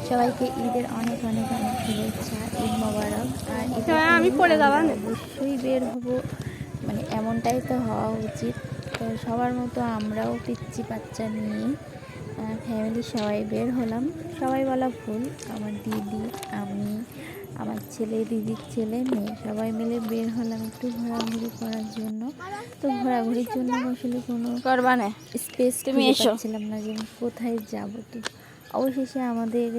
সবাইকে ঈদের অনেক অনেক অনেক শুভেচ্ছা, ঈদ মোবারক। আর এটা আমি পড়ে যাওয়া অবশ্যই বের হব, মানে এমনটাই তো হওয়া উচিত। তো সবার মতো আমরাও পিচ্চি বাচ্চা নিয়ে ফ্যামিলি সবাই বের হলাম। সবাই বলা ভুল, আমার দিদি, আমি, আমার ছেলে, দিদির ছেলে, মেয়ে সবাই মিলে বের হলাম একটু ঘোরাঘুরি করার জন্য। তো ঘোরাঘুরির জন্য আসলে কোনো করবানে স্পেস তুমি এসো। পাচ্ছিলাম না যে আমি কোথায় যাব। তো অবশেষে আমাদের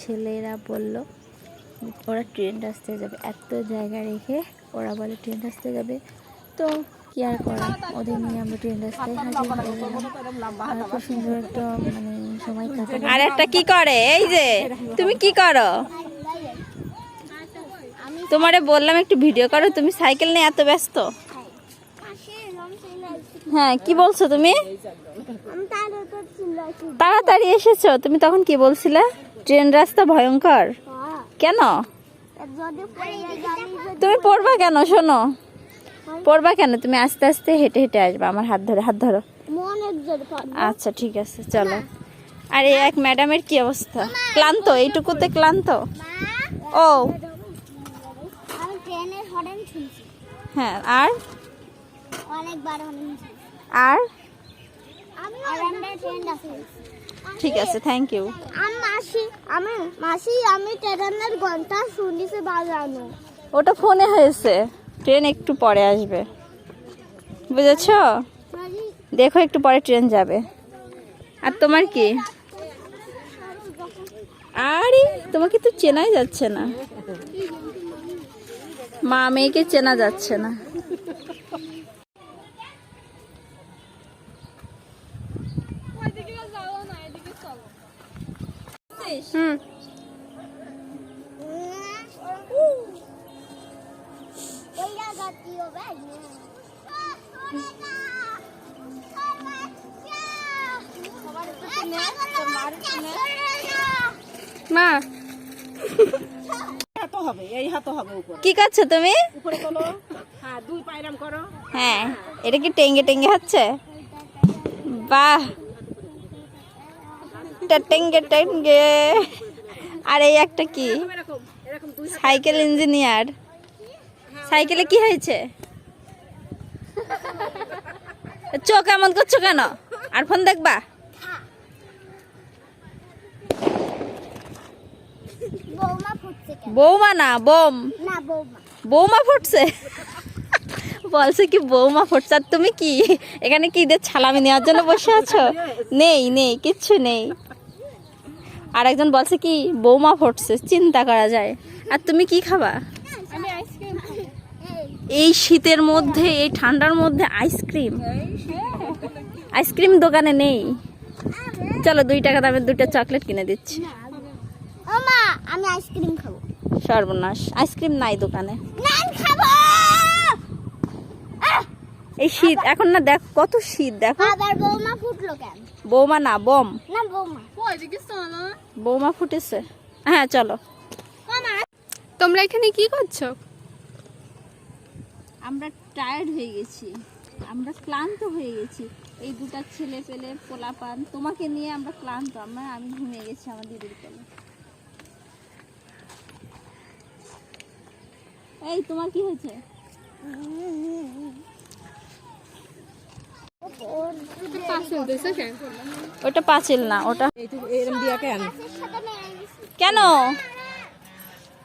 ছেলেরা বলল ওরা ট্রেন রাস্তায় যাবে, এত জায়গা রেখে ওরা বলে ট্রেন রাস্তায় যাবে। তো কি আর করা, ওদের নিয়ে আমরা ট্রেন রাস্তায় হাজির হয়ে গেলাম। আর খুব সুন্দর একটা মানে সময় কাটালাম। আর একটা কি করে, এই যে তুমি কি করো? তোমারে বললাম একটু ভিডিও করো, তুমি সাইকেল নিয়ে এত ব্যস্ত। হ্যাঁ, কি বলছো তুমি? তাড়াতাড়ি এসেছো, তুমি তখন কি বলছিলে? ট্রেন রাস্তা ভয়ঙ্কর। কেন তুমি পড়বা কেন? শোনো, পড়বা কেন? তুমি আস্তে আস্তে হেঁটে হেঁটে আসবা, আমার হাত ধরে, হাত ধরো। আচ্ছা ঠিক আছে, চলো। আর এই এক ম্যাডামের কি অবস্থা, ক্লান্ত, এইটুকুতে ক্লান্ত। ও হ্যাঁ, আর আর ঠিক আছে, থ্যাংক ইউ। আমি ট্রেনের ঘন্টা শুনেছি বাজানো। ওটা ফোনে হয়েছে, ট্রেন একটু পরে আসবে, বুঝেছো? দেখো একটু পরে ট্রেন যাবে। আর তোমার কি? আরে তোমাকে তো চেনাই যাচ্ছে না, মা মেয়েকে চেনা যাচ্ছে না। হুম, মা কি করছো তুমি? হ্যাঁ, এটা কি টেঙ্গে টেঙ্গে হচ্ছে? বাহ, টেঙ্গে টেঙ্গে। আর এই একটা কি, সাইকেল ইঞ্জিনিয়ার। সাইকেলে কি হয়েছে? চোখ এমন করছো কেন? আর ফোন দেখবা? বৌমা না বোম, বৌমা ফুটছে। বলছে কি বৌমা ফুটছে। আর তুমি কি এখানে কি ঈদের ছালামি নেওয়ার জন্য বসে আছো? নেই নেই, কিচ্ছু নেই। আর একজন বলছে কি বৌমা ফুটছে, চিন্তা করা যায়। আর তুমি কি খাবা? এই শীতের মধ্যে, এই ঠান্ডার মধ্যে আইসক্রিম? আইসক্রিম দোকানে নেই, চলো 2 টাকা দামের 2টা চকলেট কিনে দিচ্ছি। আমি আইসক্রিম খাবো। সর্বনাশ, আইসক্রিম নাই দোকানে। এই শীত এখন না, দেখ কত শীত, দেখো। আবার বৌমা ফুটলো কেন? বৌমা না বম, না বৌমা। বৌমা ফুটেছে। হ্যাঁ চলো। তোমরা এখানে কি করছো? আমরা টায়ার্ড হয়ে গেছি, আমরা ক্লান্ত হয়ে গেছি। এই 2টা ছেলে পেলে পোলাপান তোমাকে নিয়ে আমরা ক্লান্ত। আমি ঘুমিয়ে গেছি আমার দিদির কোলে। এই তোমার কি হয়েছে? ওটা পাঁচিল না, ওটা কেন?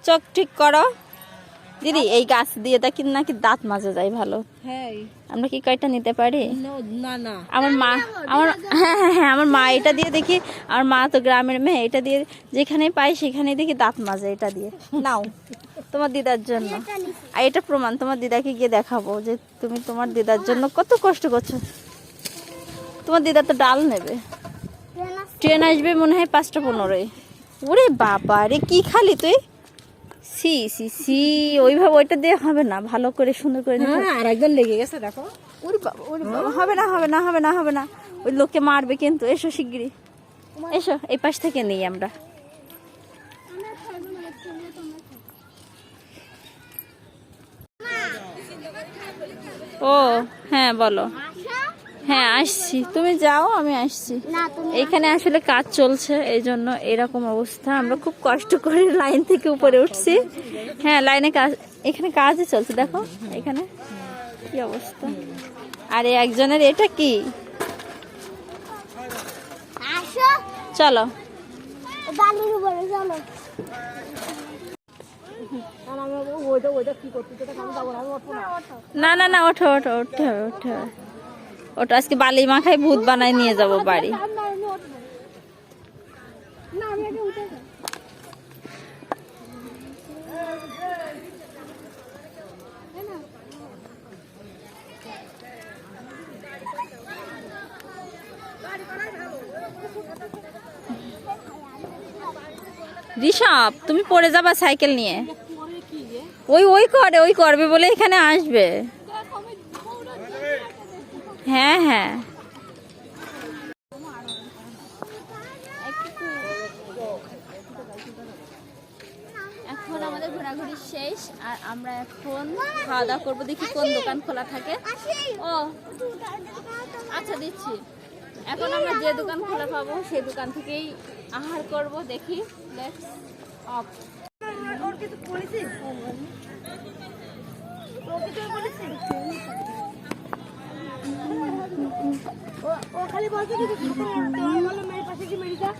চোখ ঠিক করো দিদি। এই গাছ দিয়ে দেখি নাকি দাঁত মাজা যায় ভালো। আমরা কি কয়টা নিতে পারি? আমার মা, হ্যাঁ হ্যাঁ হ্যাঁ, আমার মা এটা দিয়ে দেখি। আমার মা তো গ্রামের মেয়ে, এটা দিয়ে যেখানে পাই সেখানে দেখি দাঁত মাজে। এটা দিয়ে নাও তোমার দিদার জন্য। আর এটা প্রমাণ, তোমার দিদাকে গিয়ে দেখাবো যে তুমি তোমার দিদার জন্য কত কষ্ট করছো। তোমার দিদা তো ডাল নেবে, ট্রেন আসবে মনে হয় 5টা 15। ওরে বাবা রে, কি খালি তুই? সি সি সি, ওইভাবে ওইটা দিয়ে হবে না, ভালো করে সুন্দর করে নিতে। আর একজন লেগে গেছে দেখো। ওরে বাবা, ওরে বাবা, হবে না হবে না হবে না হবে না, ওই লোককে মারবে কিন্তু। এসো শিগগিরি এসো, এই পাশ থেকে নেই আমরা। ও হ্যাঁ বলো। হ্যাঁ আসছি, তুমি যাও আমি আসছি। না তুমি এখানে আসলে কাজ চলছে, এই জন্য এরকম অবস্থা। আমরা খুব কষ্ট করে লাইন থেকে উপরে উঠছি। হ্যাঁ লাইনে কাজ, এখানে কাজই চলছে, দেখো এখানে কি অবস্থা। আরে একজনের এটা কি, আসো চলো বালির উপরে চলো। না না না, ওঠো ওঠো, উঠতে হবে উঠতে হবে। ওটা আজকে বালি মাখায় ভূত বানায় নিয়ে যাব বাড়ি। না আমি আগে উঠে যাই। ঋষভ তুমি পড়ে যাবা সাইকেল নিয়ে। ওই ওই করে, ওই করবে বলে এখানে আসবে। হ্যাঁ হ্যাঁ এখন আমাদের ঘোরাঘুরি শেষ, আর আমরা এখন খাওয়া দাওয়া করবো। দেখি কোন দোকান খোলা থাকে। ও আচ্ছা দিচ্ছি। এখন আমরা যে দোকান খোলা পাবো সেই দোকান থেকেই আহার করব। দেখি লেটস অফ। ও খালি বলছে কি তোমার বলো মেয়ের পাশে কি মেডিকা